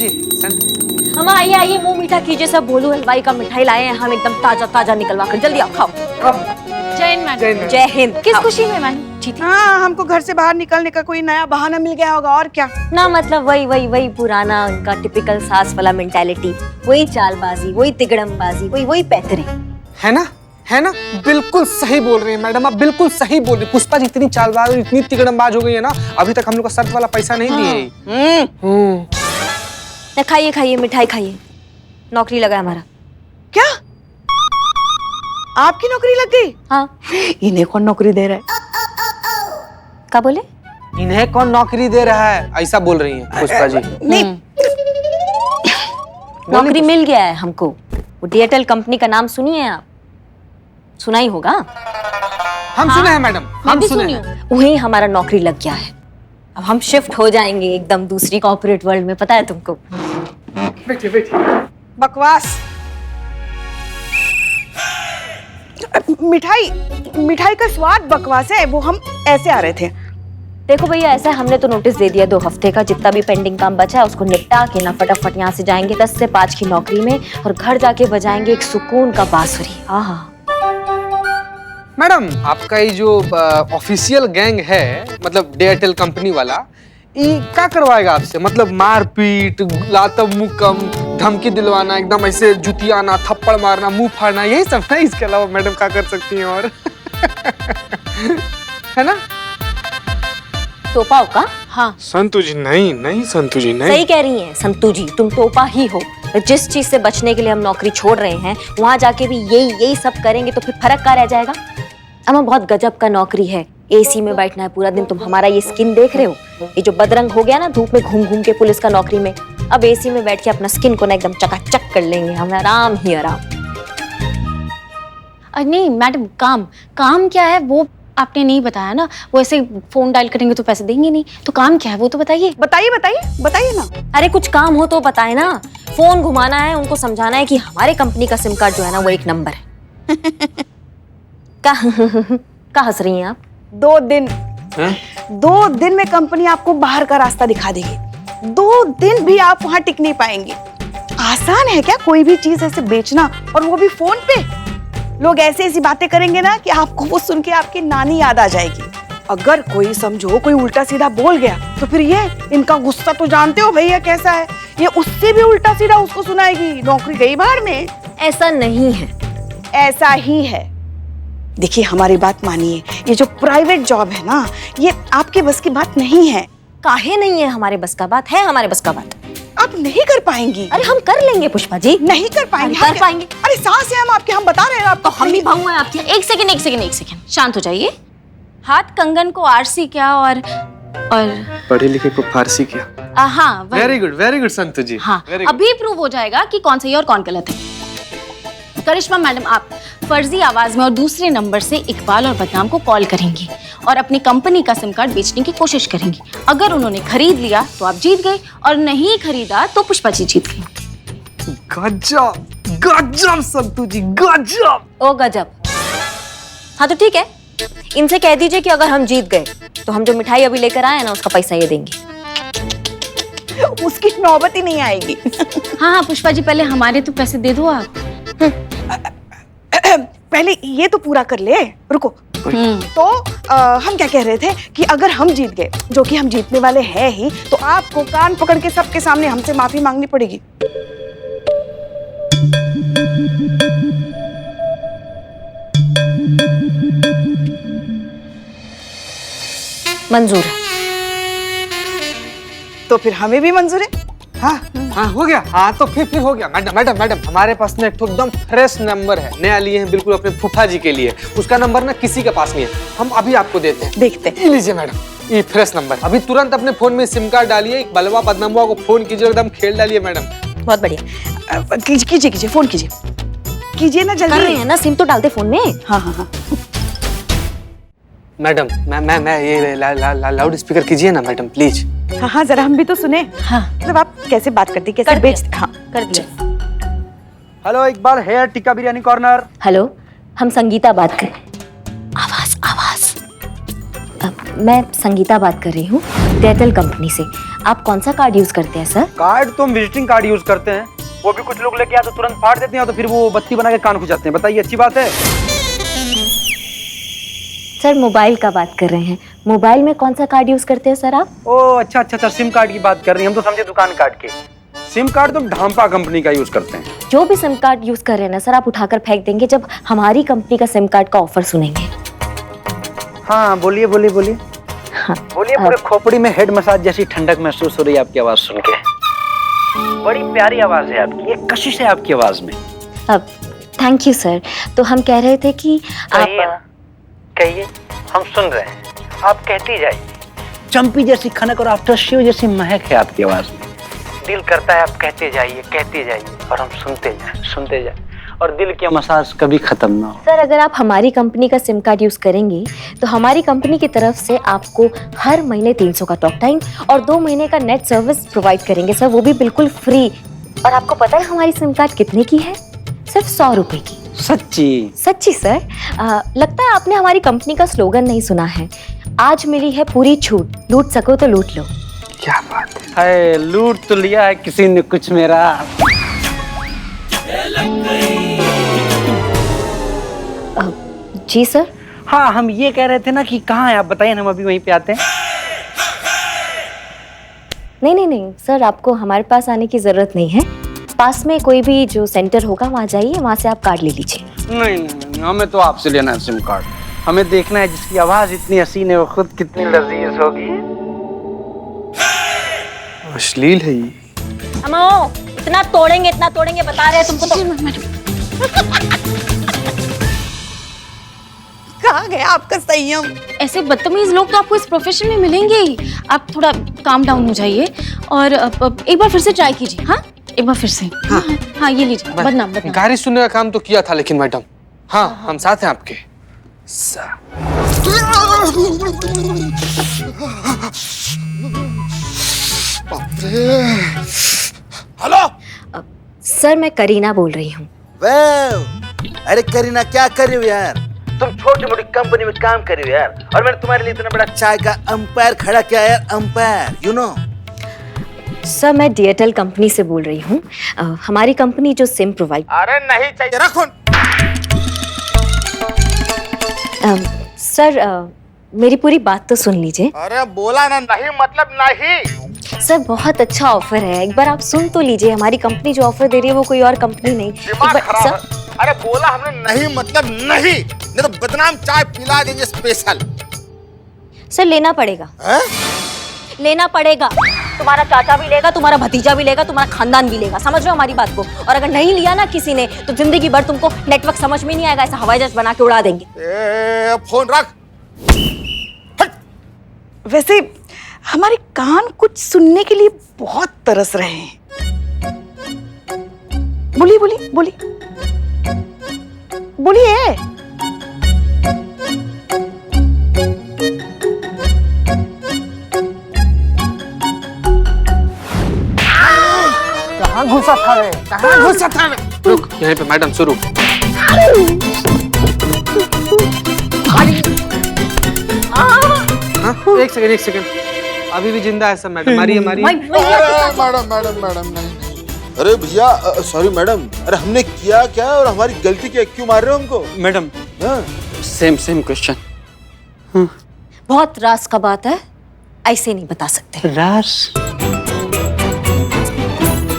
जी संत। हम आइए आइए, मुंह मीठा कीजिए, सब भोलू हलवाई का मिठाई लाए हैं हम, एकदम ताजा ताजा निकलवा कर, जल्दी आओ खाओ। जय हिंद मैडम। जय हिंद। किस खुशी में मैडम? जीती। हाँ, हमको घर से बाहर निकलने का कोई नया बहाना मिल गया होगा, और क्या। ना मतलब वही पुराना उनका टिपिकल सास वाला मेंटालिटी, वही चालबाजी, वही तिगड़मबाजी, वही पैतरे। है ना, बिल्कुल सही बोल रही है मैडम, आप बिल्कुल सही बोल रही। पुष्पा जी इतनी चालबाज और इतनी तिगड़मबाज हो गई है ना, अभी तक हम लोग का शर्त वाला पैसा नहीं दिए। खाइए खाइए मिठाई खाइए, नौकरी लगा है हमारा। क्या आपकी नौकरी लग गई? हाँ। इन्हें कौन नौकरी दे रहा है? क्या बोले? इन्हें कौन नौकरी दे रहा है, ऐसा बोल रही है पुष्पा जी। नहीं, नौकरी मिल गया है हमको। वो DHL कंपनी का नाम सुनिए आप, सुना ही होगा। हम सुने हैं मैडम, हम सुने हैं। वहीं हमारा नौकरी लग गया है। अब हम शिफ्ट हो जाएंगे एकदम दूसरी कॉर्पोरेट वर्ल्ड में, पता है तुमको। बैठिए। बकवास। मिठाई का स्वाद बकवास है, वो हम ऐसे आ रहे थे। देखो भैया, ऐसा हमने तो नोटिस दे दिया 2 हफ्ते का, जितना भी पेंडिंग काम बचा है उसको निपटा के ना फटाफट यहाँ से जाएंगे 10 से 5 की नौकरी में, और घर जाके बजाएंगे एक सुकून का बांसुरी। आहा। मैडम, आपका ये जो ऑफिशियल गैंग है, मतलब DHL कंपनी वाला, ये क्या करवाएगा आपसे? मतलब मारपीट, लातम मुक्कम, धमकी दिलवाना, एकदम ऐसे जुतियाना, थप्पड़ मारना, मुंह फाड़ना, यही सब ना? इसके अलावा मैडम क्या कर सकती हैं और? है ना? तोपाओ का? हाँ। संतु जी नहीं, संतु जी नहीं। सही कह रही हैं संतु जी, तुम तोपा ही हो। जिस चीज से बचने के लिए हम नौकरी छोड़ रहे हैं, वहां जाके भी यही सब करेंगे तो फिर फर्क क्या रह जाएगा? अम्मा, बहुत गजब का नौकरी है, AC में बैठना है पूरा दिन। तुम हमारा ये स्किन देख रहे हो, ये जो बदरंग हो गया ना धूप में घूम घूम के पुलिस का नौकरी में, अब AC में बैठ के अपना स्किन को ना एकदम चकाचक कर लेंगे हम, आराम ही आराम। नहीं मैडम, काम क्या है वो आपने नहीं बताया ना। वो ऐसे फोन डायल करेंगे तो पैसे देंगे नहीं, तो काम क्या है वो तो बताइए। बताइए ना। अरे कुछ काम हो तो बताए ना। फोन घुमाना है, उनको समझाना है कि हमारे कंपनी का सिम कार्ड जो है ना वो 1 नंबर है। क्या हंस रही हैं आप? 2 दिन में कंपनी आपको बाहर का रास्ता दिखा देगी। 2 दिन भी आप वहां टिक नहीं पाएंगे। आसान है क्या कोई भी चीज ऐसे बेचना, और वो भी फोन पे? लोग ऐसी बातें करेंगे ना कि आपको वो सुन के आपकी नानी याद आ जाएगी। अगर कोई समझो कोई उल्टा सीधा बोल गया तो फिर ये इनका गुस्सा तो जानते हो भैया कैसा है, ये उससे भी उल्टा सीधा उसको सुनाएगी, नौकरी गई बाहर में। ऐसा नहीं है। ऐसा ही है। देखिए हमारी बात मानिए, ये जो प्राइवेट जॉब है ना, ये आपके बस की बात नहीं है। काहे नहीं है हमारे बस का बात? है हमारे बस का बात। आप नहीं कर पाएंगी। अरे हम कर लेंगे पुष्पा जी। नहीं कर पाएंगे। कर पाएंगे। अरे सांस है हम आपके, हम बता रहे हैं आपको। हम भी बहू हैं आपकी। एक सेकंड, शांत हो जाइए। हाथ कंगन को आरसी क्या और पढ़े लिखे को फारसी क्या? हाँ वेरी गुड संतु जी। हाँ, अभी प्रूव हो जाएगा कि कौन सही और कौन गलत है। करिश्मा मैडम, आप फर्जी आवाज में और दूसरे नंबर से इकबाल और बदनाम को कॉल करेंगी और अपनी कंपनी का सिम कार्ड बेचने की कोशिश करेंगी। अगर उन्होंने खरीद लिया तो आप जीत गए, और नहीं खरीदा तो पुष्पा जी जीत गई। गजब संतु जी, गजब। ओ गजब। हाँ तो ठीक है, इनसे कह दीजिए कि अगर हम जीत गए तो हम जो मिठाई अभी लेकर आए ना उसका पैसा ये देंगे। उसकी नौबत ही नहीं आएगी। हाँ, पुष्पा जी पहले हमारे तो पैसे दे दो आप। पहले ये तो पूरा कर ले, रुको। तो हम क्या कह रहे थे कि अगर हम जीत गए, जो कि हम जीतने वाले हैं ही, तो आपको कान पकड़ के सबके सामने हमसे माफी मांगनी पड़ेगी। मंजूर है। तो फिर हमें भी मंजूर है। हाँ हो गया। हाँ तो फिर हो गया। मैडम हमारे पास ना एक एकदम फ्रेश नंबर है, नया लिए हैं बिल्कुल अपने फूफा जी के लिए। उसका नंबर ना किसी के पास नहीं है, हम अभी आपको देते हैं। देखते हैं। ये लीजिए मैडम, ये फ्रेश नंबर। अभी तुरंत अपने फोन में सिम कार्ड डालिए, बलवा बदनामुआ को फोन कीजिए, एकदम खेल डालिए मैडम। बहुत बढ़िया। कीजिए फोन कीजिए ना जल्दी। कर रहे हैं ना, सिम तो डालते फोन में। हाँ। मैडम मैं ये लाउड स्पीकर कीजिए ना मैडम प्लीज। हाँ, जरा हम भी तो सुने। हाँ। मतलब आप कैसे बात करती, कैसे बेचती? हाँ कर दिया। Hello Iqbal, here Tikka Biryani corner. Hello, हम संगीता बात कर। आवाज। मैं संगीता बात कर रही हूँ DHL कंपनी से। आप कौन सा कार्ड यूज करते हैं सर? कार्ड तो हम विजिटिंग कार्ड यूज करते हैं, वो भी कुछ लोग लेके आते तुरंत फाड़ देते हैं तो फिर वो बत्ती बना के कान खुजाते हैं। बताइए अच्छी बात है? सर मोबाइल का बात कर रहे हैं, मोबाइल में कौन सा कार्ड यूज करते हैं सर आप? ओ अच्छा, सिम कार्ड की बात कर रही हैं, हम तो समझे दुकान कार्ड के। सिम कार्ड तो ढांपा कंपनी का यूज करते हैं। जो भी सिम कार्ड यूज कर रहे हैं ना सर, आप उठाकर फेंक देंगे जब हमारी कंपनी का सिम कार्ड का ऑफर सुनेंगे। हाँ बोलिए बोलिए हाँ, बोलिए। पूरे खोपड़ी में हेड मसाज जैसी ठंडक महसूस हो रही है आपकी आवाज सुन के। बड़ी प्यारी आवाज है आपकी, एक कशिश है आपकी आवाज में। अब थैंक यू सर। तो हम कह रहे थे कि आप कहिए, हम सुन रहे हैं, आप कहती जाइए। चंपी जैसी खनक और आफ्टर शेव जैसी महक है आपकी आवाज में। दिल करता है आप कहते जाइए और हम सुनते जाए और दिल की मसाज कभी खत्म ना हो। सर अगर आप हमारी कंपनी का सिम कार्ड यूज करेंगे तो हमारी कंपनी की तरफ से आपको हर महीने 300 का टॉक टाइम और 2 महीने का नेट सर्विस प्रोवाइड करेंगे सर, वो भी बिल्कुल फ्री। और आपको पता है हमारी सिम कार्ड कितने की है? सिर्फ 100 रुपए की। सच्ची सर। लगता है आपने हमारी कंपनी का स्लोगन नहीं सुना है, आज मिली है पूरी छूट, लूट सको तो लूट लो। क्या बात है, लूट तो लिया है किसी ने कुछ मेरा। जी सर। हाँ हम ये कह रहे थे ना कि कहाँ है आप, बताइए ना, हम अभी वहीं पे आते हैं। नहीं सर, आपको हमारे पास आने की जरूरत नहीं है। पास में कोई भी जो सेंटर होगा वहाँ जाइए, वहाँ से आप कार्ड ले लीजिए। नहीं, हमें तो आपसे लेना है सिम कार्ड। हमें देखना है जिसकी आवाज इतनी हसीन है वो खुद कितनी लजीज होगी। अश्लील है ये। अम्मा इतना तोड़ेंगे बता रहे हैं तुमको तो। कहाँ गया आपका संयम? ऐसे बदतमीज लोग तो आपको इस प्रोफेशन में मिलेंगे ही। आप थोड़ा काम डाउन हो जाइए और एक बार फिर से ट्राई कीजिए। हाँ एक बार फिर से। हाँ ये लीजिए। बदनाम गाली सुनने का काम तो किया था लेकिन मैडम, हाँ हम साथ हैं आपके। हेलो सर मैं करीना बोल रही हूँ। अरे करीना क्या कर रही हो यार? तुम छोटी मोटी कंपनी में काम कर रही हो यार, और मैंने तुम्हारे लिए इतना बड़ा चाय का अंपायर खड़ा किया यार, अंपायर यू नो। सर मैं डिएटेल कंपनी से बोल रही हूँ। हमारी कंपनी जो सिम प्रोवाइड। अरे नहीं चाहिए, रखो। सर मेरी पूरी बात तो सुन लीजिए। अरे बोला ना, नहीं मतलब नहीं। सर बहुत अच्छा ऑफर है, एक बार आप सुन तो लीजिए। हमारी कंपनी जो ऑफर दे रही है वो कोई और कंपनी नहीं। दिमाग खराब है। अरे बोला हमने नहीं मतलब नहीं तो बदनाम चाय पिला देंगे स्पेशल। सर लेना पड़ेगा। लेना पड़ेगा। तुम्हारा चाचा भी लेगा, तुम्हारा भतीजा भी लेगा, तुम्हारा खानदान भी लेगा। समझ रहे हो हमारी बात को? और अगर नहीं लिया ना किसी ने तो जिंदगी भर तुमको नेटवर्क समझ में नहीं आएगा, ऐसा हवाई जहाज बना के उड़ा देंगे। फोन रख। वैसे हमारे कान कुछ सुनने के लिए बहुत तरस रहे हैं। बोलिए। कहाँ घुसा था रे? रुक यहीं पे मैडम, शुरू। एक सेकंड, अभी भी जिंदा है सब मैडम। मारिए। मैडम नहीं। अरे भैया सॉरी मैडम, अरे हमने किया क्या और हमारी गलती क्या, क्यों मार रहे हो हमको? Madam same question. बहुत राज का बात है, ऐसे नहीं बता सकते। राज?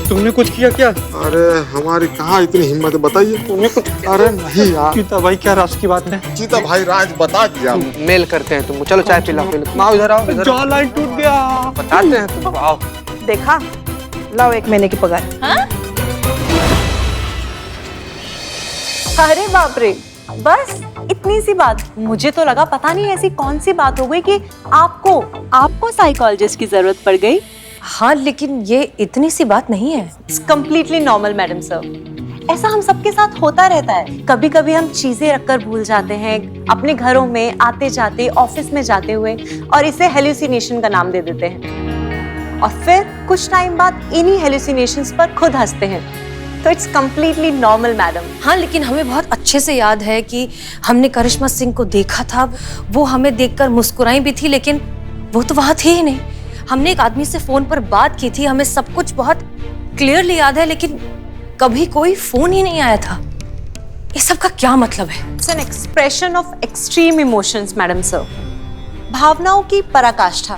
तुमने कुछ किया क्या? अरे हमारी कहाँ इतनी हिम्मत है, बताइए। तुमने कुछ? अरे नहीं यार। चीता भाई क्या राज की बात है? चीता भाई राज बता दिया। मेल करते हैं तुमको, चलो चाय पिलाओ। आओ इधर आओ। जॉ लाइन टूट गया। बताते हैं तुमको, आओ। देखा, लाओ 1 महीने की पगार। अरे बाप रे, बस इतनी सी बात? मुझे तो लगा पता नहीं ऐसी कौन सी बात हो गई कि आपको साइकोलॉजिस्ट की जरूरत पड़ गई। हाँ लेकिन ये इतनी सी बात नहीं है। It's completely normal madam sir, ऐसा हम सबके साथ होता रहता है। कभी कभी हम चीजें रखकर भूल जाते हैं अपने घरों में आते जाते, ऑफिस में जाते हुए, और इसे हेलुसिनेशन का नाम दे देते हैं और फिर कुछ टाइम बाद इन्हीं हेलुसिनेशंस पर खुद हंसते हैं। तो इट्स कम्प्लीटली नॉर्मल मैडम। हाँ लेकिन हमें बहुत अच्छे से याद है कि हमने करिश्मा सिंह को देखा था, वो हमें देखकर मुस्कुराई भी थी, लेकिन वो तो वहाँ थी ही नहीं। हमने एक आदमी से फोन पर बात की थी, हमें सब कुछ बहुत क्लियरली याद है, लेकिन कभी कोई फोन ही नहीं आया था। ये सब का क्या मतलब है? It's an expression of extreme emotions madam sir. भावनाओं की पराकाष्ठा,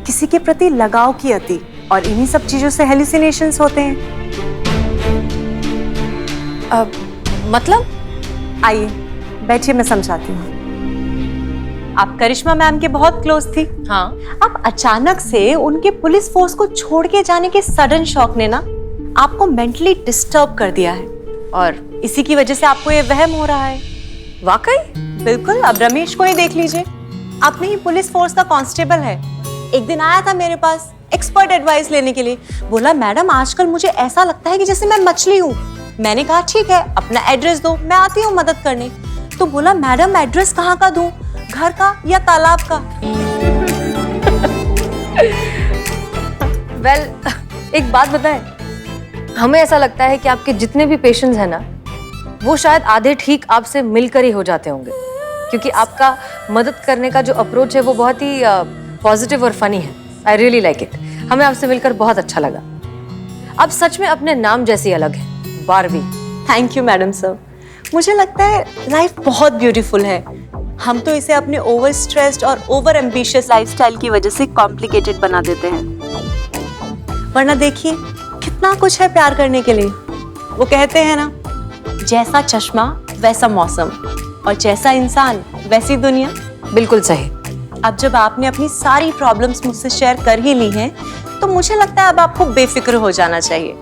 किसी के प्रति लगाव की अति, और इन्हीं सब चीजों से हेलुसिनेशंस होते हैं। मतलब? आइए बैठिए, मैं समझाती हूँ। आप करिश्मा मैम के बहुत क्लोज थी। हाँ। अब अचानक से उनके पुलिस फोर्स को छोड़ के जाने के सडन शॉक ने ना आपको मेंटली डिस्टर्ब कर दिया है, और इसी की वजह से आपको ये वहम हो रहा है। वाकई? बिल्कुल, अब रमेश को ही देख लीजिए, अपने ही पुलिस फोर्स का कांस्टेबल है। एक दिन आया था मेरे पास एक्सपर्ट एडवाइस लेने के लिए। बोला मैडम आजकल मुझे ऐसा लगता है कि जैसे मैं मछली हूँ। मैंने कहा ठीक है, अपना एड्रेस दो, मैं आती हूँ मदद करने। तो बोला मैडम एड्रेस कहाँ का दूं, घर का या तालाब का? वेल, एक बात बताएं, हमें ऐसा लगता है कि आपके जितने भी पेशेंट्स हैं ना, वो शायद आधे ठीक आपसे मिलकर ही हो जाते होंगे, क्योंकि आपका मदद करने का जो अप्रोच है वो बहुत ही पॉजिटिव और फनी है। I really like it. हमें आपसे मिलकर बहुत अच्छा लगा। अब सच में अपने नाम जैसी अलग है, Barbie. Thank you madam sir. मुझे लगता है लाइफ बहुत ब्यूटीफुल है। हम तो इसे अपने ओवर स्ट्रेस्ड और ओवर एम्बिशियस लाइफस्टाइल की वजह से कॉम्प्लिकेटेड बना देते हैं। वरना देखिए कितना कुछ है प्यार करने के लिए। वो कहते हैं ना, जैसा चश्मा वैसा मौसम, और जैसा इंसान वैसी दुनिया। बिल्कुल सही। अब जब आपने अपनी सारी प्रॉब्लम्स मुझसे शेयर कर ही ली हैं, तो मुझे लगता है अब आपको बेफिक्र हो जाना चाहिए।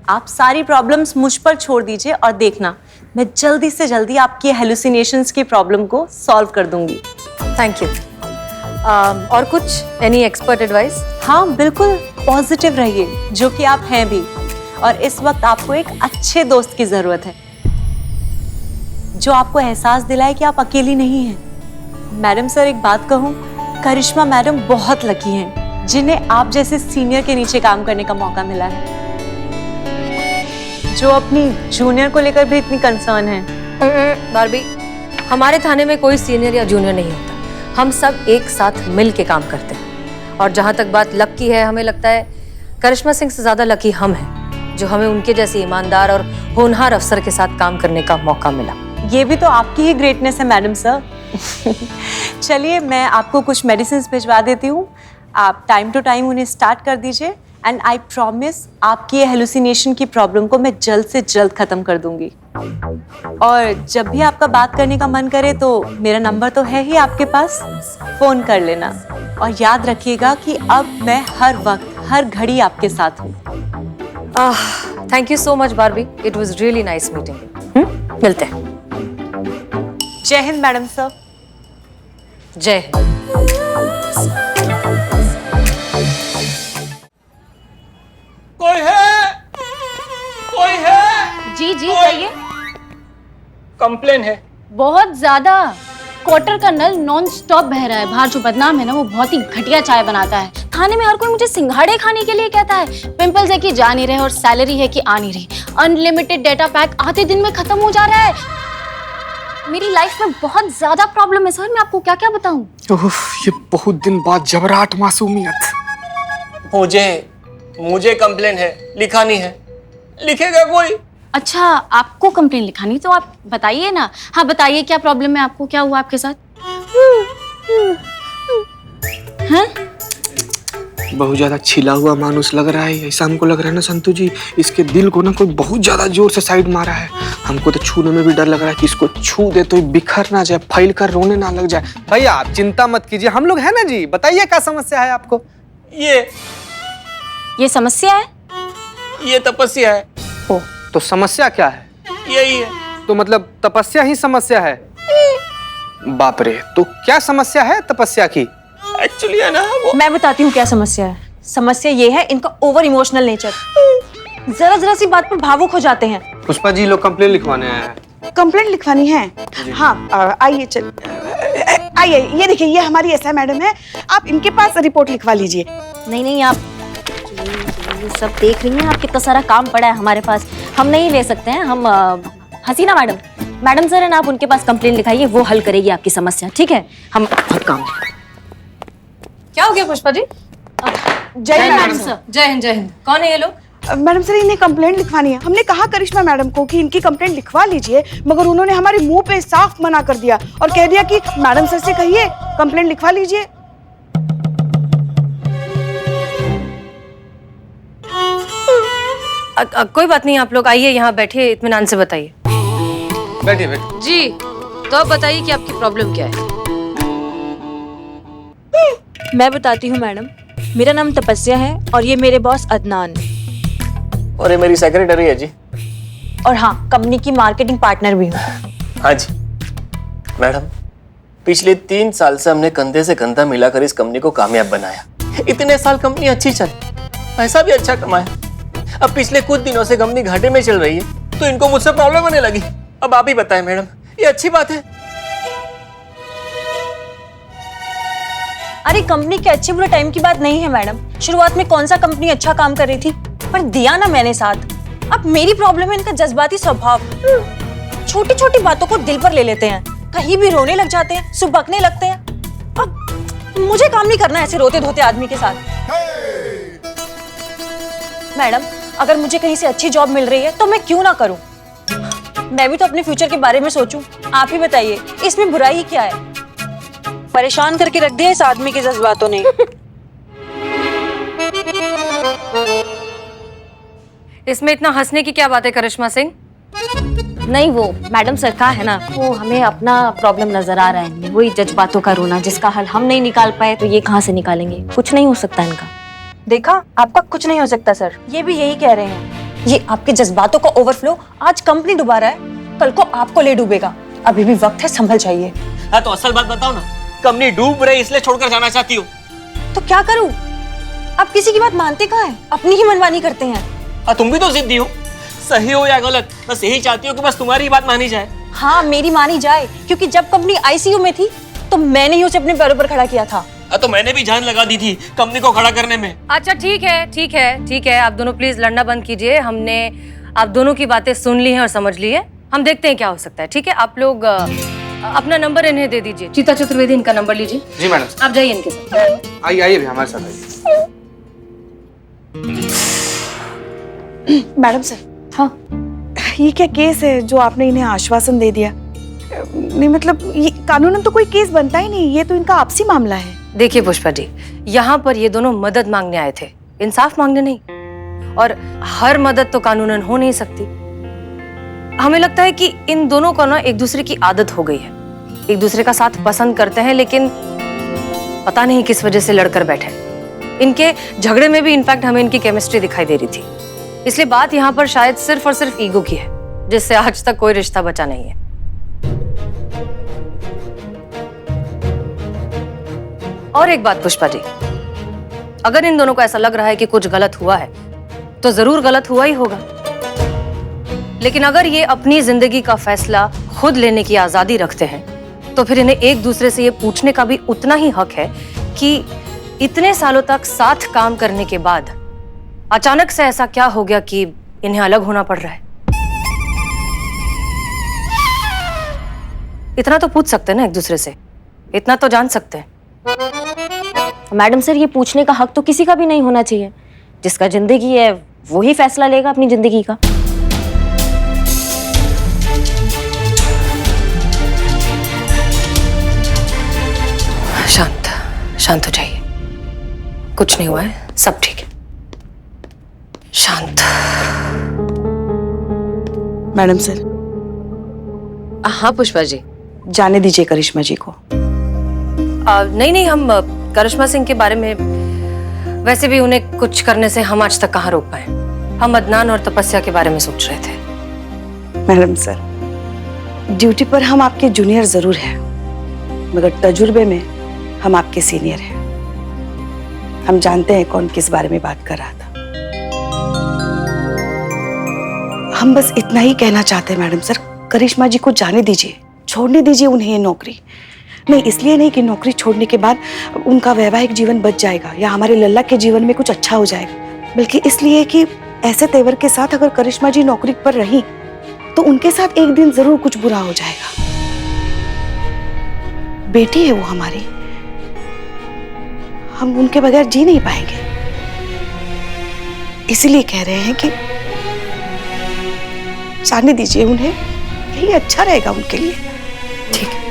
आप सारी प्रॉब्लम्स मुझ पर छोड़ दीजिए और देखना, मैं जल्दी से जल्दी आपकी हेलुसिनेशंस की प्रॉब्लम को सॉल्व कर दूंगी। Thank you. और कुछ? Any expert advice? हाँ बिल्कुल, पॉजिटिव रहिए, जो कि आप हैं भी। और इस वक्त आपको एक अच्छे दोस्त की जरूरत है, जो आपको एहसास दिलाए कि आप अकेली नहीं हैं। मैडम सर, एक बात कहूँ, करिश्मा मैडम बहुत लकी हैं, जिन्हें आप जैसे सीनियर के नीचे काम करने का मौका मिला है, जो अपनी जूनियर को लेकर भी इतनी कंसर्न है। बारबी, हमारे थाने में कोई सीनियर या जूनियर नहीं होता। हम सब एक साथ मिल के काम करते हैं। और जहाँ तक बात लक की है, हमें लगता है करिश्मा सिंह से ज्यादा लकी हम हैं, जो हमें उनके जैसे ईमानदार और होनहार अफसर के साथ काम करने का मौका मिला। ये भी तो आपकी ही ग्रेटनेस है मैडम सर। चलिए, मैं आपको कुछ मेडिसिन भिजवा देती हूँ, आप टाइम टू टाइम उन्हें स्टार्ट कर दीजिए, एंड आई प्रॉमिस आपकी ये हेलुसिनेशन की प्रॉब्लम को मैं जल्द से जल्द खत्म कर दूंगी। और जब भी आपका बात करने का मन करे तो मेरा नंबर तो है ही आपके पास, फोन कर लेना। और याद रखिएगा कि अब मैं हर वक्त हर घड़ी आपके साथ हूँ। Thank you so much Barbie, it was really nice meeting you. मिलते हैं। जय हिंद मैडम सर। जय हिंद। कोई है? कोई है? जी जी कहिए। कंप्लेन है। बहुत ज्यादा। क्वार्टर का नल नॉन स्टॉप बह रहा है। बाहर जो बदनाम है ना, वो बहुत ही घटिया चाय बनाता है। खाने में हर कोई मुझे सिंघाड़े खाने के लिए कहता है। पिंपल्स है कि जा नहीं रहे, और सैलरी है कि आ नहीं रही। अनलिमिटेड डेटा पैक आधे दिन में खत्म हो जा रहा है। मेरी लाइफ में बहुत ज्यादा प्रॉब्लम है सर, मैं आपको क्या क्या बताऊं। ये बहुत दिन बाद जबराट मासूमियत। मुझे कंप्लेन है, लिखानी है। लिखेगा कोई? अच्छा, आपको कंप्लेन लिखानी, तो आप बताइए ना। हाँ बताइए, क्या प्रॉब्लम है आपको, क्या हुआ आपके साथ? हाँ? बहुत ज्यादा छिला हुआ मानुस लग रहा है। ऐसा हमको लग रहा है ना संतू जी, इसके दिल को ना कोई बहुत ज्यादा जोर से साइड मारा है। हमको तो छूने में भी डर लग रहा है कि इसको छू दे तो बिखर ना जाए, फैल कर रोने ना लग जाए। भैया आप चिंता मत कीजिए, हम लोग हैं ना जी। बताइए क्या समस्या है आपको? ये समस्या है? ये तपस्या है। ओ, तो समस्या क्या है? यही है। तो मतलब तपस्या ही समस्या है? बाप रे, तो क्या समस्या है तपस्या की? एक्चुअली है ना वो। मैं बताती हूँ क्या समस्या है। समस्या ये है इनका ओवर इमोशनल नेचर। जरा जरा सी बात पर भावुक हो जाते हैं। पुष्पा जी, लोग कंप्लेन लिखवाने आए हैं। कंप्लेंट लिखवानी है? हाँ आइए, चल आइए। ये देखिए, ये हमारी एसआई मैडम है, आप इनके पास रिपोर्ट लिखवा लीजिए। नहीं नहीं, आप ये सब देख रही हैं, आप कितना सारा काम पड़ा है हमारे पास, हम नहीं ले सकते हैं। हम हसीना मैडम सर है ना, आप उनके पास कंप्लेन लिखाइए, वो हल करेगी आपकी समस्या। ठीक है, हम बहुत काम। क्या हो गया पुष्पा जी? जय हिंद मैडम सर। जय हिंद, जय हिंद। कौन है ये लोग? मैडम सर, इन्हें कंप्लेंट लिखवानी है। हमने कहा करिश्मा मैडम को कि इनकी कंप्लेंट लिखवा लीजिए, मगर उन्होंने हमारे मुंह पे साफ मना कर दिया और कह दिया कि मैडम सर से कहिए कंप्लेंट लिखवा लीजिए। कोई बात नहीं, आप लोग आइए यहाँ बैठिए, इत्मीनान से बताइए। बैठिए बैठिए। जी, तो अब बताइए कि आपकी प्रॉब्लम क्या है? मैं बताती हूँ मैडम। मेरा नाम तपस्या है और ये मेरे बॉस अदनान, और ये मेरी सेक्रेटरी है जी। और हाँ, कंपनी की मार्केटिंग पार्टनर भी हूँ। हाँ जी मैडम, पिछले 3 साल से हमने कंधे से कंधा मिलाकर इस कंपनी को कामयाब बनाया। इतने साल कंपनी अच्छी चली, पैसा भी अच्छा कमाया। अब पिछले कुछ दिनों से कंपनी घाटे में चल रही है, तो इनको मुझसे प्रॉब्लम होने लगी। अब आप ही बताएं मैडम, ये अच्छी बात है? अरे कंपनी के अच्छे बुरे टाइम की बात नहीं है मैडम। शुरुआत में कौन सा कंपनी अच्छा काम कर रही थी, पर दिया ना मैंने साथ। अब मेरी प्रॉब्लम है इनका जज्बाती स्वभाव। छोटी छोटी बातों को दिल पर ले लेते हैं, कहीं भी रोने लग जाते हैं, सुबकने लगते हैं। अब मुझे काम नहीं करना ऐसे रोते धोते आदमी के साथ। मैडम, अगर मुझे कहीं से अच्छी जॉब मिल रही है तो मैं क्यों ना करूं? मैं भी तो अपने फ्यूचर के बारे में सोचूं। आप ही बताइए, इसमें बुराई क्या है? परेशान करके रख दिया इस आदमी के जज्बातों ने। इसमें इतना हंसने की क्या बात है करिश्मा सिंह? नहीं, वो मैडम सर का है ना, वो हमें अपना प्रॉब्लम नजर आ रहा है इनमें, वही जज्बातों का रोना, जिसका हल हम नहीं निकाल पाए तो ये कहाँ से निकालेंगे? कुछ नहीं हो सकता इनका। देखा, आपका कुछ नहीं हो सकता सर, ये भी यही कह रहे हैं। ये आपके जज्बातों का ओवरफ्लो आज कंपनी डुबा रहा है, कल को आपको ले डूबेगा। अभी भी वक्त है, संभल जाइए। हाँ तो असल बात बताओ ना, कंपनी डूब रही इसलिए छोड़कर जाना चाहती हो? तो क्या करूं? आप किसी की बात मानते कहाँ हैं? अपनी ही मनमानी करते हैं। हाँ तुम भी तो जिद्दी हो, सही हो या गलत, बस यही चाहती हो कि बस तुम्हारी बात मानी जाए। हाँ, मेरी मानी जाए, क्योंकि जब कंपनी आईसीयू में थी तो मैंने ही उसे अपने पैरों पर खड़ा किया था। तो मैंने भी जान लगा दी थी कंपनी को खड़ा करने में। अच्छा ठीक है, ठीक है, ठीक है, आप दोनों प्लीज लड़ना बंद कीजिए। हमने आप दोनों की बातें सुन ली हैं और समझ ली है। हम देखते हैं क्या हो सकता है। ठीक है, आप लोग अपना नंबर इन्हें दे दीजिए। चीता चतुर्वेदी, इनका नंबर लीजिए। जी मैडम। आप जाइए इनके साथ। आइए आइए भी हमारे साथ आइए। मैडम सर, हाँ, ये क्या केस है जो आपने इन्हें आश्वासन दे दिया? नहीं मतलब ये कानूनन तो कोई केस बनता ही नहीं, ये तो इनका आपसी मामला है। देखिए पुष्पा जी, यहाँ पर ये दोनों मदद मांगने आए थे, इंसाफ मांगने नहीं। और हर मदद तो कानूनन हो नहीं सकती। हमें लगता है कि इन दोनों को ना एक दूसरे की आदत हो गई है, एक दूसरे का साथ पसंद करते हैं, लेकिन पता नहीं किस वजह से लड़कर बैठे। इनके झगड़े में भी इनफैक्ट हमें इनकी केमिस्ट्री दिखाई दे रही थी। इसलिए बात यहाँ पर शायद सिर्फ और सिर्फ ईगो की है, जिससे आज तक कोई रिश्ता बचा नहीं है। और एक बात पुष्पा जी, अगर इन दोनों को ऐसा लग रहा है कि कुछ गलत हुआ है तो जरूर गलत हुआ ही होगा, लेकिन अगर ये अपनी जिंदगी का फैसला खुद लेने की आजादी रखते हैं तो फिर इन्हें एक दूसरे से ये पूछने का भी उतना ही हक है कि इतने सालों तक साथ काम करने के बाद अचानक से ऐसा क्या हो गया कि इन्हें अलग होना पड़ रहा है। इतना तो पूछ सकते हैं ना एक दूसरे से, इतना तो जान सकते हैं। मैडम सर, ये पूछने का हक तो किसी का भी नहीं होना चाहिए। जिसका जिंदगी है वो ही फैसला लेगा अपनी जिंदगी का। शांत शांत हो जाइए, कुछ नहीं हुआ है, सब ठीक है। शांत। मैडम सर, हाँ पुष्पा जी। जाने दीजिए करिश्मा जी को। नहीं नहीं, हम करिश्मा सिंह के बारे में, वैसे भी उन्हें कुछ करने से हम आज तक कहाँ रोक पाए। हम अदनान और तपस्या के बारे में सोच रहे थे। मैडम सर, ड्यूटी पर हम आपके जूनियर जरूर हैं, मगर तजुर्बे में हम आपके सीनियर हैं। हम जानते हैं कौन किस बारे में बात कर रहा था। हम बस इतना ही कहना चाहते हैं मैडम सर, करिश्मा जी को जाने दीजिए, छोड़ने दीजिए उन्हें ये नौकरी। नहीं, इसलिए नहीं कि नौकरी छोड़ने के बाद उनका वैवाहिक जीवन बच जाएगा या हमारे लल्ला के जीवन में कुछ अच्छा हो जाएगा, बल्कि इसलिए कि ऐसे तेवर के साथ अगर करिश्मा जी नौकरी पर रही तो उनके साथ एक दिन जरूर कुछ बुरा हो जाएगा। बेटी है वो हमारी, हम उनके बगैर जी नहीं पाएंगे। इसीलिए कह रहे हैं कि जाने दीजिए उन्हें, यही अच्छा रहेगा उनके लिए। ठीक है।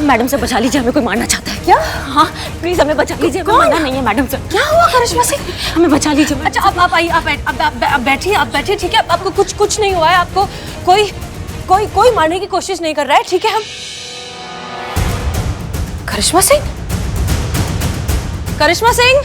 मैडम से बचा लीजिए, हमें कोई मारना चाहता है। क्या? हाँ प्लीज हमें बचा लीजिए, हमें मरना नहीं है मैडम से। क्या हुआ करिश्मा सिंह? हमें बचा लीजिए। अच्छा आप आइए, आप बैठिए, ठीक है? आपको कुछ नहीं हुआ है, आपको कोई मारने की कोशिश नहीं कर रहा है, ठीक है? हम करिश्मा सिंह